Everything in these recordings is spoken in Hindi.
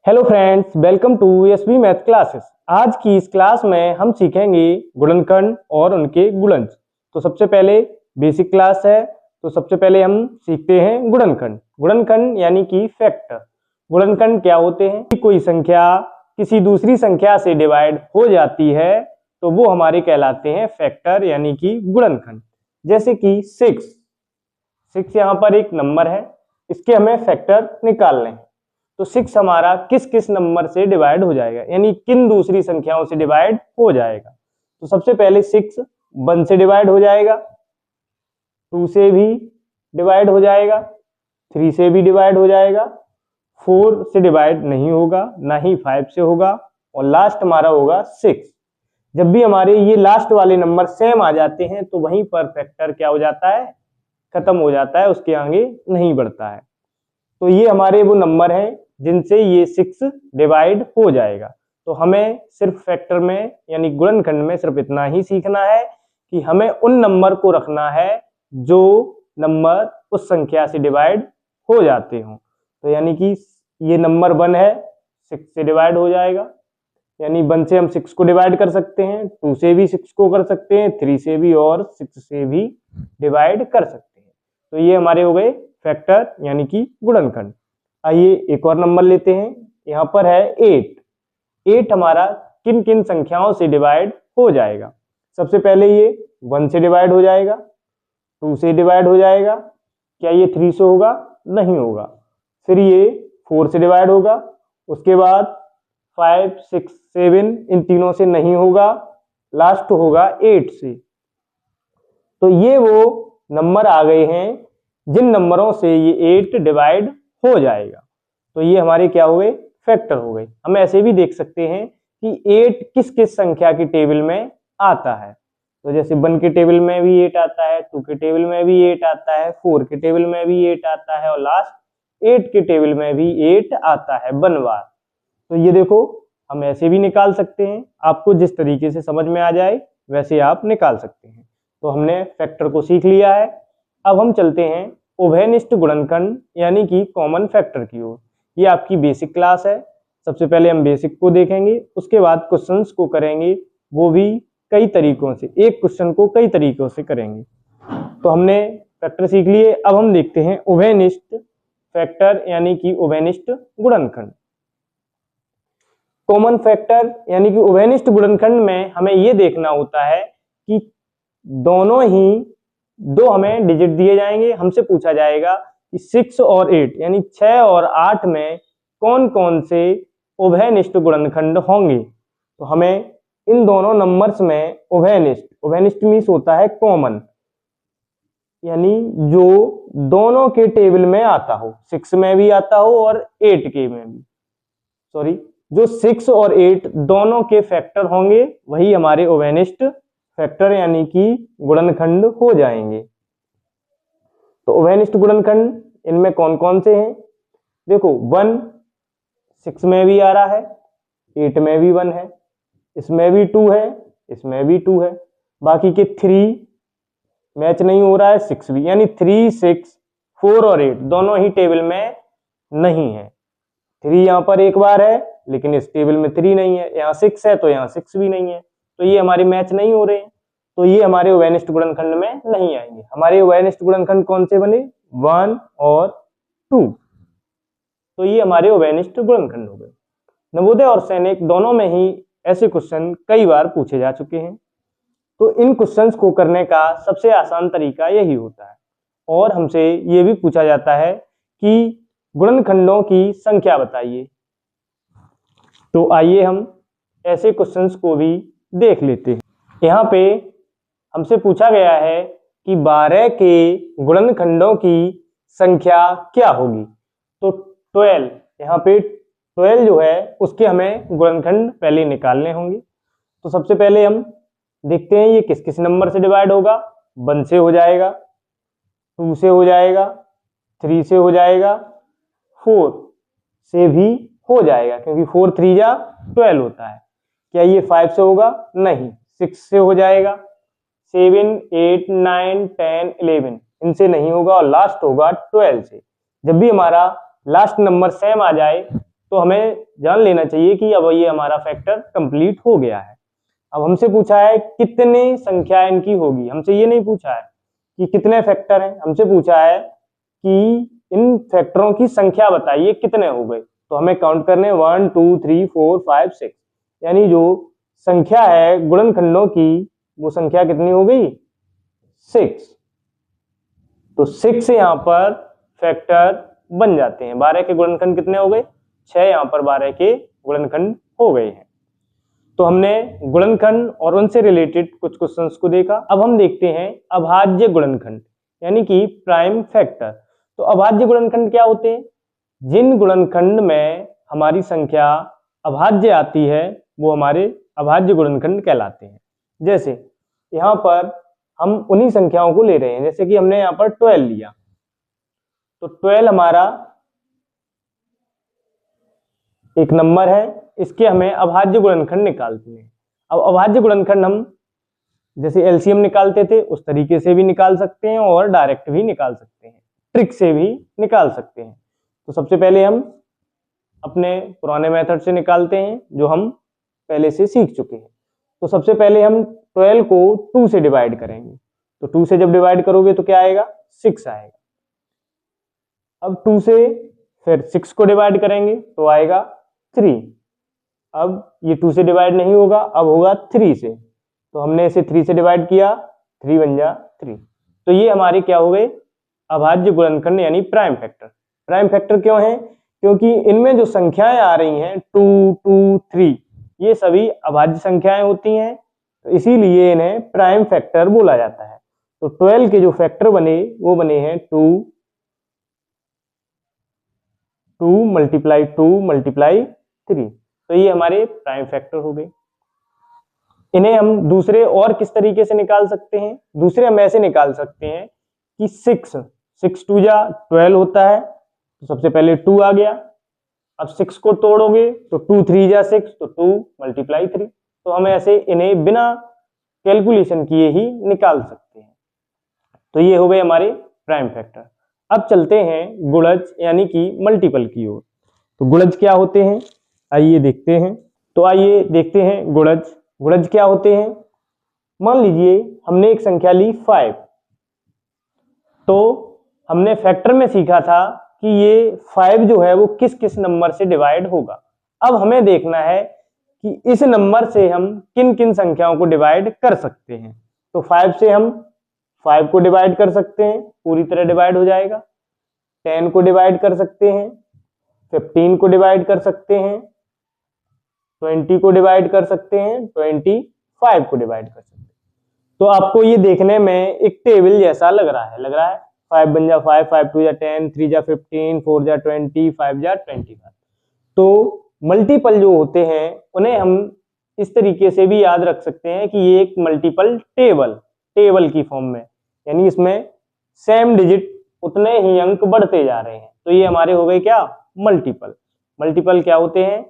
Hello friends, welcome to SB math classes. आज की इस क्लास में हम सीखेंगे गुणनखंड और उनके गुणज। तो सबसे पहले बेसिक क्लास है, तो सबसे पहले हम सीखते हैं गुणनखंड। गुणनखंड यानी कि फैक्टर। गुणनखंड क्या होते हैं? कोई संख्या किसी दूसरी संख्या से डिवाइड हो जाती है तो वो हमारे कहलाते हैं फैक्टर यानी कि गुणनखंड। जैसे कि 6 यहाँ पर एक नंबर है, इसके हमें फैक्टर निकालने हैं। तो 6 हमारा किस किस नंबर से डिवाइड हो जाएगा, यानी किन दूसरी संख्याओं से डिवाइड हो जाएगा। तो सबसे पहले 6 1 से डिवाइड हो जाएगा, 2 से भी डिवाइड हो जाएगा, 3 से भी डिवाइड हो जाएगा, 4 से डिवाइड नहीं होगा, ना ही 5 से होगा, और लास्ट हमारा होगा 6। जब भी हमारे ये लास्ट वाले नंबर सेम आ जाते हैं तो वहीं पर फैक्टर क्या हो जाता है, खत्म हो जाता है, उसके आगे नहीं बढ़ता है। तो ये हमारे वो नंबर हैं जिनसे ये 6 डिवाइड हो जाएगा। तो हमें सिर्फ फैक्टर में यानी गुणनखंड में सिर्फ इतना ही सीखना है कि हमें उन नंबर को रखना है जो नंबर उस संख्या से डिवाइड हो जाते हों। तो यानी कि ये नंबर 1 है, 6 से डिवाइड हो जाएगा, यानी 1 से हम 6 को डिवाइड कर सकते हैं, 2 से भी 6 को कर सकते हैं, 3 से भी और 6 से भी डिवाइड कर सकते हैं। तो ये हमारे हो गए फैक्टर यानी कि गुणनखंड। आइए एक और नंबर लेते हैं, यहाँ पर है 8 हमारा किन किन संख्याओं से डिवाइड हो जाएगा। सबसे पहले ये 1 से डिवाइड हो जाएगा, 2 से डिवाइड हो जाएगा, क्या ये 3 से होगा? नहीं होगा। फिर ये 4 से डिवाइड होगा, उसके बाद 5 6 7 इन तीनों से नहीं होगा, लास्ट होगा 8 से। तो ये वो नंबर आ गए हैं जिन नंबरों से ये 8 डिवाइड हो जाएगा। तो ये हमारे क्या हो गए, फैक्टर हो गए। हम ऐसे भी देख सकते हैं कि 8 किस किस संख्या की टेबल में आता है। तो जैसे 1 के टेबल में भी 8 आता है, 2 के टेबल में भी 8 आता है, 4 के टेबल में भी 8 आता है, और लास्ट 8 के टेबल में भी 8 आता है 1 बार। तो ये देखो, हम ऐसे भी निकाल सकते हैं, आपको जिस तरीके से समझ में आ जाए वैसे आप निकाल सकते हैं। तो हमने फैक्टर को सीख लिया है। अब हम चलते हैं उभयनिष्ठ गुणनखंड यानी कि कॉमन फैक्टर की ओर। ये आपकी बेसिक क्लास है। सबसे पहले हम बेसिक को देखेंगे, उसके बाद क्वेश्चंस को करेंगे, वो भी कई तरीकों से, एक क्वेश्चन को कई तरीकों से करेंगे। तो हमने फैक्टर सीख लिए, अब हम देखते हैं उभयनिष्ठ फैक्टर यानी कि उभयनिष्ठ गुणनखंड। कॉमन फैक्टर यानी कि उभयनिष्ठ गुणनखंड में हमें यह देखना होता है कि दोनों ही दो हमें डिजिट दिए जाएंगे, हमसे पूछा जाएगा कि 6 और 8 यानी 6 और 8 में कौन कौन से उभयनिष्ठ गुणनखंड होंगे। तो हमें इन दोनों नंबर्स में उभयनिष्ठ मीन्स होता है कॉमन, यानी जो दोनों के टेबल में आता हो, 6 में भी आता हो और 8 के में भी, सॉरी, जो 6 और 8 दोनों के फैक्टर होंगे वही हमारे उभयनिष्ठ फैक्टर यानी कि गुणनखंड हो जाएंगे। तो उभयनिष्ठ गुणनखंड इनमें कौन कौन से हैं? देखो, 1 6 में भी आ रहा है, 8 में भी 1 है, इसमें भी 2 है, इसमें भी 2 है, बाकी के 3 मैच नहीं हो रहा है, 6 भी, यानी 3 6 4 और 8 दोनों ही टेबल में नहीं है। 3 यहाँ पर एक बार है लेकिन इस टेबल में 3 नहीं है, यहाँ 6 है तो यहाँ 6 भी नहीं है, तो ये हमारे मैच नहीं हो रहे हैं, तो ये हमारे उभयनिष्ठ गुणनखंड में नहीं आएंगे। हमारे उभयनिष्ठ गुणनखंड कौन से बने? 1 और 2। तो ये हमारे उभयनिष्ठ गुणनखंड हो गए। नवोदय और सैनिक दोनों में ही ऐसे क्वेश्चन कई बार पूछे जा चुके हैं, तो इन क्वेश्चंस को करने का सबसे आसान तरीका यही होता है। और हमसे ये भी पूछा जाता है कि गुणनखंडों की संख्या बताइए। तो आइए हम ऐसे क्वेश्चंस को भी देख लेते हैं। यहाँ पे हमसे पूछा गया है कि 12 के गुणनखंडों की संख्या क्या होगी। तो 12, यहाँ पे 12 जो है उसके हमें गुणनखंड पहले निकालने होंगे। तो सबसे पहले हम देखते हैं ये किस किस नंबर से डिवाइड होगा। 1 से हो जाएगा, 2 से हो जाएगा, 3 से हो जाएगा, 4 से भी हो जाएगा क्योंकि 4 3 जा 12 होता है। क्या ये 5 से होगा? नहीं। 6 से हो जाएगा, 7 8 9 10 11 इनसे नहीं होगा, और लास्ट होगा 12 से। जब भी हमारा लास्ट नंबर सेम आ जाए तो हमें जान लेना चाहिए कि अब ये हमारा फैक्टर कंप्लीट हो गया है। अब हमसे पूछा है कितने संख्या इनकी होगी, हमसे ये नहीं पूछा है कि कितने फैक्टर हैं, हमसे पूछा है कि इन फैक्टरों की संख्या बताइए कितने हो गए। तो हमें काउंट करने 1 2 3 4 5 6, यानी जो संख्या है गुणनखंडों की वो संख्या कितनी हो गई 6। तो 6 यहाँ पर फैक्टर बन जाते हैं। 12 के गुणनखंड कितने हो गए 6, यहाँ पर 12 के गुणनखंड हो गए हैं। तो हमने गुणनखंड और उनसे रिलेटेड कुछ क्वेश्चंस को देखा। अब हम देखते हैं अभाज्य गुणनखंड यानी कि प्राइम फैक्टर। तो अभाज्य गुणनखंड क्या होते हैं? जिन गुणनखंड में हमारी संख्या अभाज्य आती है वो हमारे अभाज्य गुणनखंड कहलाते हैं। जैसे यहाँ पर हम उन्हीं संख्याओं को ले रहे हैं, जैसे कि हमने यहाँ पर 12 लिया, तो 12 हमारा एक नंबर है, इसके हमें अभाज्य गुणनखंड निकालने हैं। अब अभाज्य गुणनखंड हम जैसे एलसीएम निकालते थे उस तरीके से भी निकाल सकते हैं और डायरेक्ट भी निकाल सकते हैं, ट्रिक से भी निकाल सकते हैं। तो सबसे पहले हम अपने पुराने मेथड से निकालते हैं जो हम पहले से सीख चुके हैं। तो सबसे पहले हम 12 को 2 से डिवाइड करेंगे। तो 2 से जब डिवाइड करोगे तो क्या आएगा 6 आएगा। अब 2 से फिर 6 को डिवाइड करेंगे तो आएगा 3। अब ये 2 से डिवाइड नहीं होगा, अब होगा 3 से। तो हमने इसे 3 से डिवाइड किया, 3 बन जा 3। तो ये हमारे क्या हो गए अभाज्य गुणनखंड यानी प्राइम फैक्टर। प्राइम फैक्टर क्यों है? क्योंकि इनमें जो संख्याएं आ रही हैं 2 2 3 ये सभी अभाज्य संख्याएं होती हैं, तो इसीलिए इन्हें प्राइम फैक्टर बोला जाता है। तो 12 के जो फैक्टर बने वो बने हैं 2 मल्टीप्लाई 2 मल्टीप्लाई 3। तो ये हमारे प्राइम फैक्टर हो गए। इन्हें हम दूसरे और किस तरीके से निकाल सकते हैं? दूसरे हम ऐसे निकाल सकते हैं कि 6 2 जा 12 होता है, तो सबसे पहले 2 आ गया। अब 6 को तोड़ोगे तो 2 3 जा 6, तो 2 मल्टीप्लाई 3। तो हम ऐसे इन्हें बिना कैलकुलेशन किए ही निकाल सकते हैं। तो ये हो गए हमारे प्राइम फैक्टर। अब चलते हैं गुणज यानी कि मल्टीपल की ओर। तो गुणज क्या होते हैं आइए देखते हैं। तो आइए देखते हैं गुणज। गुणज क्या होते हैं? मान लीजिए हमने एक संख्या ली 5, तो हमने फैक्टर में सीखा था कि ये 5 जो है वो किस किस नंबर से डिवाइड होगा। अब हमें देखना है कि इस नंबर से हम किन किन संख्याओं को डिवाइड कर सकते हैं। तो 5 से हम 5 को डिवाइड कर सकते हैं, पूरी तरह डिवाइड हो जाएगा। 10 को डिवाइड कर सकते हैं, 15 को डिवाइड कर सकते हैं, 20 को डिवाइड कर सकते हैं, 25 को डिवाइड कर सकते हैं। तो आपको ये देखने में एक टेबल जैसा लग रहा है 5 बन जा 5, 5 2 जा 10, 3 जा 15, 4 जा 20, 5 जा 25। तो मल्टीपल जो होते हैं उन्हें हम इस तरीके से भी याद रख सकते हैं कि ये एक मल्टीपल टेबल की फॉर्म में, यानी इसमें सेम डिजिट उतने ही अंक बढ़ते जा रहे हैं। तो ये हमारे हो गए क्या मल्टीपल। मल्टीपल क्या होते हैं?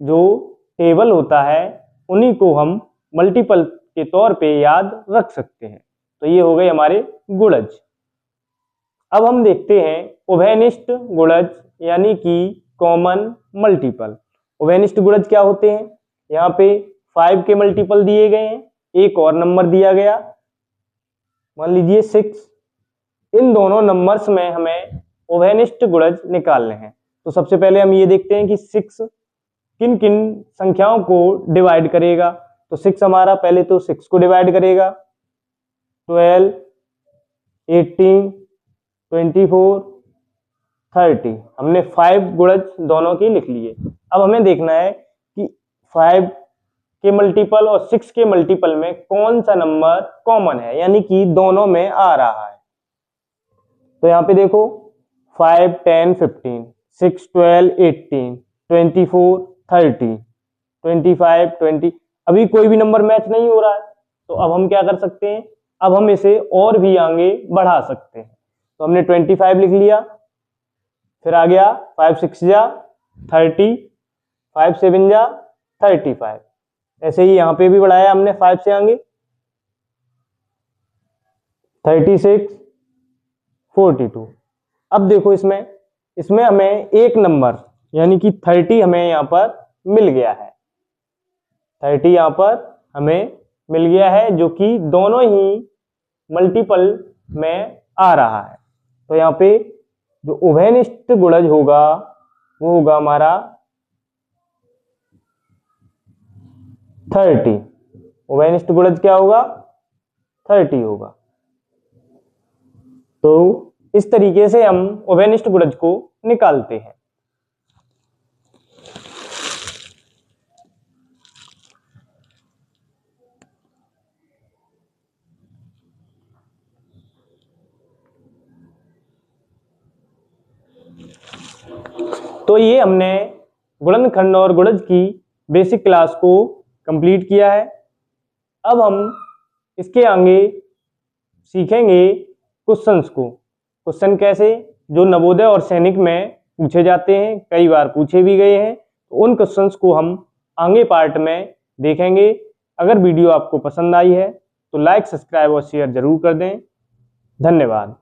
जो टेबल होता है उन्हीं को हम मल्टीपल के तौर पे याद रख सकते हैं। तो ये हो गए हमारे गुणज। अब हम देखते हैं उभयनिष्ठ गुणज यानी कि कॉमन मल्टीपल। उभयनिष्ठ गुणज क्या होते हैं? यहाँ पे 5 के मल्टीपल दिए गए हैं, एक और नंबर दिया गया मान लीजिए 6। इन दोनों नंबर्स में हमें उभयनिष्ठ गुणज निकालने हैं। तो सबसे पहले हम ये देखते हैं कि 6 किन किन संख्याओं को डिवाइड करेगा। तो 6 हमारा पहले तो 6 को डिवाइड करेगा 12, 18, 24, 30। हमने 5 गुणज दोनों की लिख लिए। अब हमें देखना है कि 5 के मल्टीपल और 6 के मल्टीपल में कौन सा नंबर कॉमन है, यानी कि दोनों में आ रहा है। तो यहाँ पे देखो 5 10 15, 6 12 18, 24 30, 25 20, अभी कोई भी नंबर मैच नहीं हो रहा है। तो अब हम क्या कर सकते हैं? अब हम इसे और भी आगे बढ़ा सकते हैं। तो हमने 25 लिख लिया, फिर आ गया 5 6 जा 30, 5 7 जा 35। ऐसे ही यहाँ पे भी बढ़ाया हमने 5 से आगे 36, 42। अब देखो इसमें हमें एक नंबर यानी कि 30 हमें यहाँ पर मिल गया है। 30 यहाँ पर हमें मिल गया है, जो कि दोनों ही मल्टीपल में आ रहा है। तो यहाँ पे जो उभयनिष्ठ गुणज होगा वो होगा हमारा 30। उभयनिष्ठ गुणज क्या होगा? 30 होगा। तो इस तरीके से हम उभयनिष्ठ गुणज को निकालते हैं। तो ये हमने गुणनखंड और गुणज की बेसिक क्लास को कंप्लीट किया है। अब हम इसके आगे सीखेंगे क्वेश्चंस को। क्वेश्चन कैसे, जो नवोदय और सैनिक में पूछे जाते हैं, कई बार पूछे भी गए हैं। तो उन क्वेश्चंस को हम आगे पार्ट में देखेंगे। अगर वीडियो आपको पसंद आई है तो लाइक, सब्सक्राइब और शेयर जरूर कर दें। धन्यवाद।